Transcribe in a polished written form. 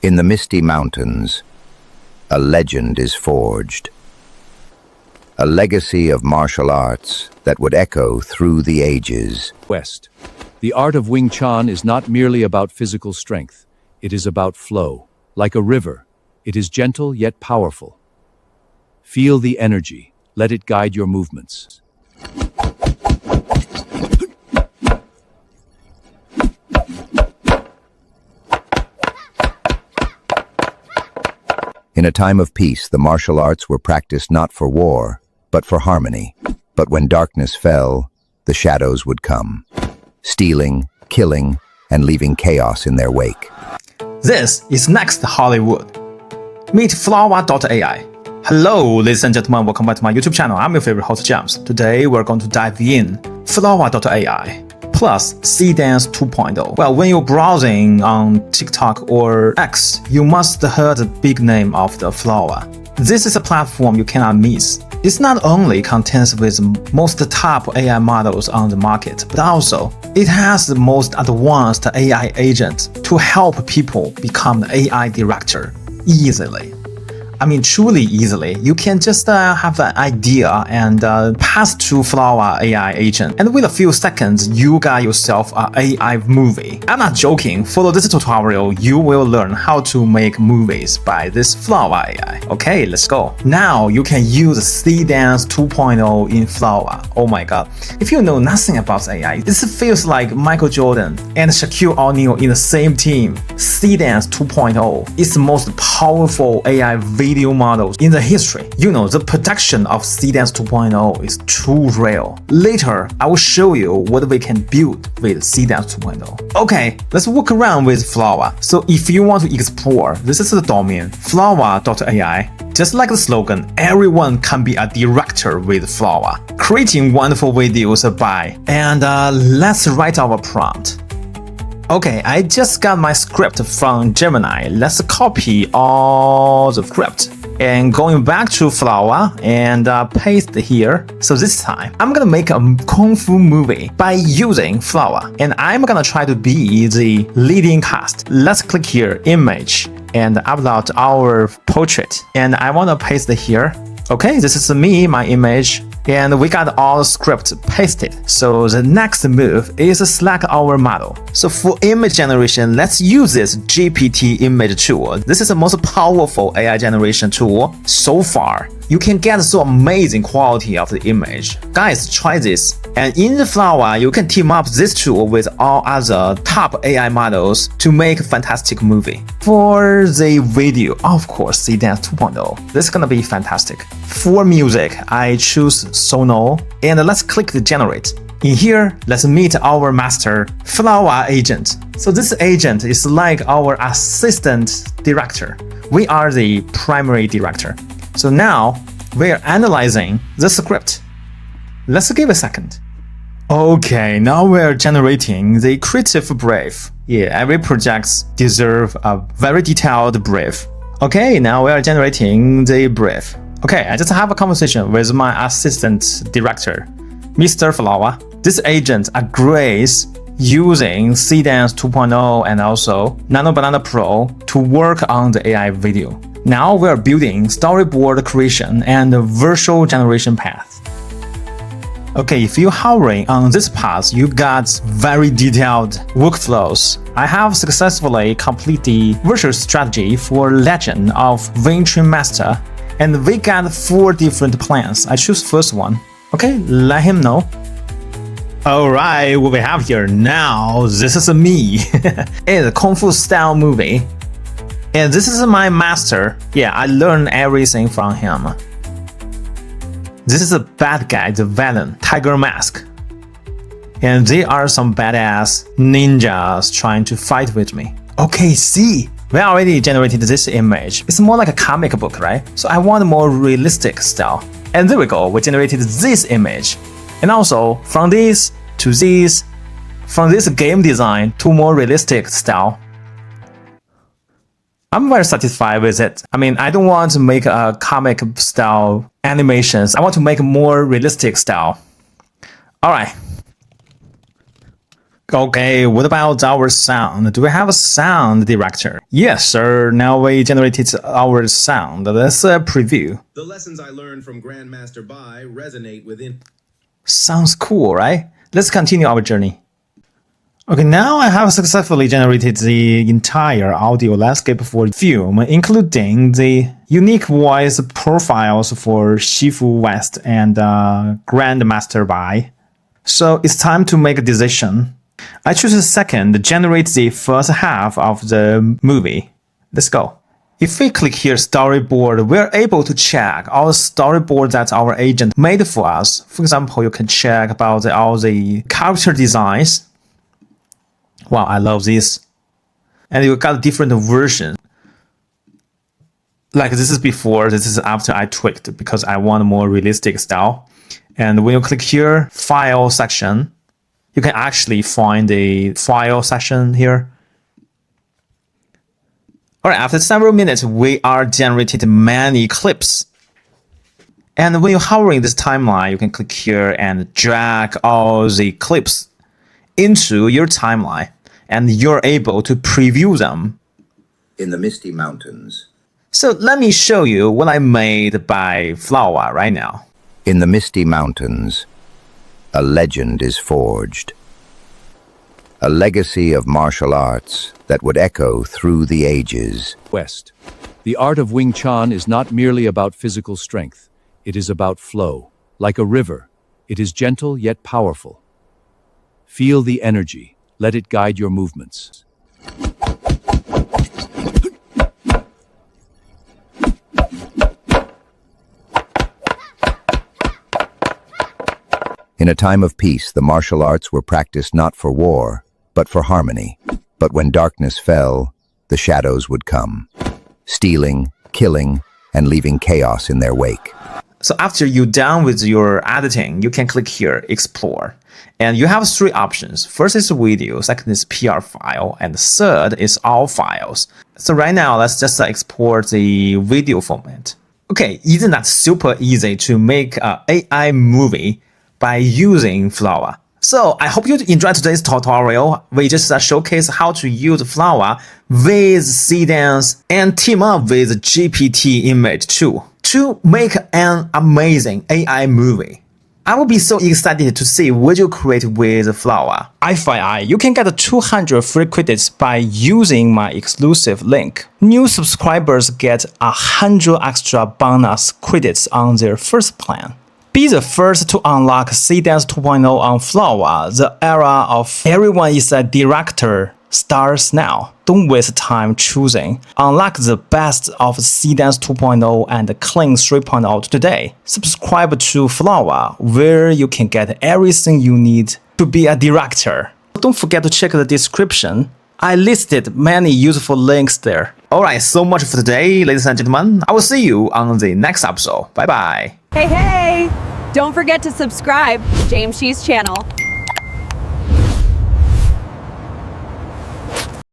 In the misty mountains, a legend is forged. A legacy of martial arts that would echo through the ages. West. The art of Wing Chun is not merely about physical strength. It is about flow. Like a river, it is gentle yet powerful. Feel the energy. Let it guide your movements. In a time of peace, the martial arts were practiced not for war, but for harmony. But when darkness fell, the shadows would come, stealing, killing, and leaving chaos in their wake. This is Next Hollywood. Meet Flova.ai. Hello, ladies and gentlemen, welcome back to my YouTube channel. I'm your favorite host, James. Today, we're going to dive in Flova.ai plus Seedance 2.0. Well, when you're browsing on TikTok or X, you must have heard the big name of the Flova. This is a platform you cannot miss. It not only contains with most top AI models on the market, but also it has the most advanced AI agent to help people become the AI director easily. I mean, truly easily. You can just have an idea and pass to Flova.ai agent. And within a few seconds, you got yourself an AI movie. I'm not joking. Follow this tutorial, you will learn how to make movies by this Flova.ai. Okay, let's go. Now you can use Seedance 2.0 in Flova. Oh my god. If you know nothing about AI, this feels like Michael Jordan and Shaquille O'Neal in the same team. Seedance 2.0 is the most powerful AI video models in the history. You know, the production of Seedance 2.0 is too real. Later, I will show you what we can build with Seedance 2.0. Okay, let's walk around with Flova. So if you want to explore, this is the domain, Flova.ai. Just like the slogan, everyone can be a director with Flova. Creating wonderful videos by, and let's write our prompt. Okay, I just got my script from Gemini. Let's copy all the script and going back to Flova and paste here. So this time, I'm gonna make a Kongfu movie by using Flova, and I'm gonna try to be the leading cast. Let's click here, image, and upload our portrait. And I wanna paste here. Okay, this is me, my image. And we got all the script pasted. So the next move is select our model. So for image generation, let's use this GPT Image tool. This is the most powerful AI generation tool so far. You can get so amazing quality of the image. Guys, try this. And in the Flova, you can team up this tool with all other top AI models to make a fantastic movie. For the video, of course, Seedance 2.0. This is gonna be fantastic. For music, I choose Sono, and let's click the generate. In here, let's meet our master, Flova agent. So this agent is like our assistant director. We are the primary director. So now, we're analyzing the script. Let's give a second. Okay, now we're generating the creative brief. Yeah, every project deserves a very detailed brief. Okay, now we are generating the brief. Okay, I just have a conversation with my assistant director, Mr. Flova. This agent agrees using Seedance 2.0 and also Nano Banana Pro to work on the AI video. Now we're building storyboard creation and virtual generation path. Okay, if you're hovering on this path, you got very detailed workflows. I have successfully completed the virtual strategy for Legend of Wing Chun Master, and we got 4 different plans. I choose first one. Okay, let him know. Alright, what we have here now, this is me. It's a Kongfu style movie. And this is my master. Yeah, I learned everything from him. This is a bad guy, the villain, Tiger Mask. And they are some badass ninjas trying to fight with me. Okay, see, we already generated this image. It's more like a comic book, right? So I want a more realistic style. And there we go, we generated this image. And also, from this to this, from this game design to more realistic style. I'm very satisfied with it. I mean, I don't want to make a comic style animations. I want to make a more realistic style. Alright. Okay, what about our sound? Do we have a sound director? Yes, sir. Now we generated our sound. Let's preview. The lessons I learned from Grandmaster Bai resonate within. Sounds cool, right? Let's continue our journey. Okay, now I have successfully generated the entire audio landscape for film, including the unique voice profiles for Shifu West and Grandmaster Bai. So it's time to make a decision. I choose a second, generate the first half of the movie. Let's go. If we click here storyboard, we're able to check all the storyboard that our agent made for us. For example, you can check about all the character designs. Wow, I love this. And you got different versions. Like this is before, this is after I tweaked because I want a more realistic style. And when you click here, file section, you can actually find a file section here. All right, after several minutes, we are generated many clips. And when you're hovering this timeline, you can click here and drag all the clips into your timeline, and you're able to preview them. In the misty mountains. So let me show you what I made by Flova right now. In the misty mountains, a legend is forged. A legacy of martial arts that would echo through the ages. West. The art of Wing Chun is not merely about physical strength. It is about flow. Like a river, it is gentle yet powerful. Feel the energy. Let it guide your movements. In a time of peace, the martial arts were practiced not for war, but for harmony. But when darkness fell, the shadows would come, stealing, killing, and leaving chaos in their wake. So after you're done with your editing, you can click here, explore. And you have three options. First is video, second is PR file, and third is all files. So right now, let's just export the video format. Okay, isn't that super easy to make an AI movie by using Flova? So I hope you enjoyed today's tutorial. We just showcase how to use Flova with Seedance and team up with GPT Image 2 to make an amazing AI movie. I will be so excited to see what you create with Flova. FYI, you can get 200 free credits by using my exclusive link. New subscribers get 100 extra bonus credits on their first plan. Be the first to unlock Seedance 2.0 on Flova. The era of everyone is a director starts now. Don't waste time choosing. Unlock the best of Seedance 2.0 and Clean 3.0 today. Subscribe to Flova, where you can get everything you need to be a director. Don't forget to check the description. I listed many useful links there. Alright, so much for today, ladies and gentlemen. I will see you on the next episode. Bye bye. Hey, hey! Don't forget to subscribe to James Shee's channel.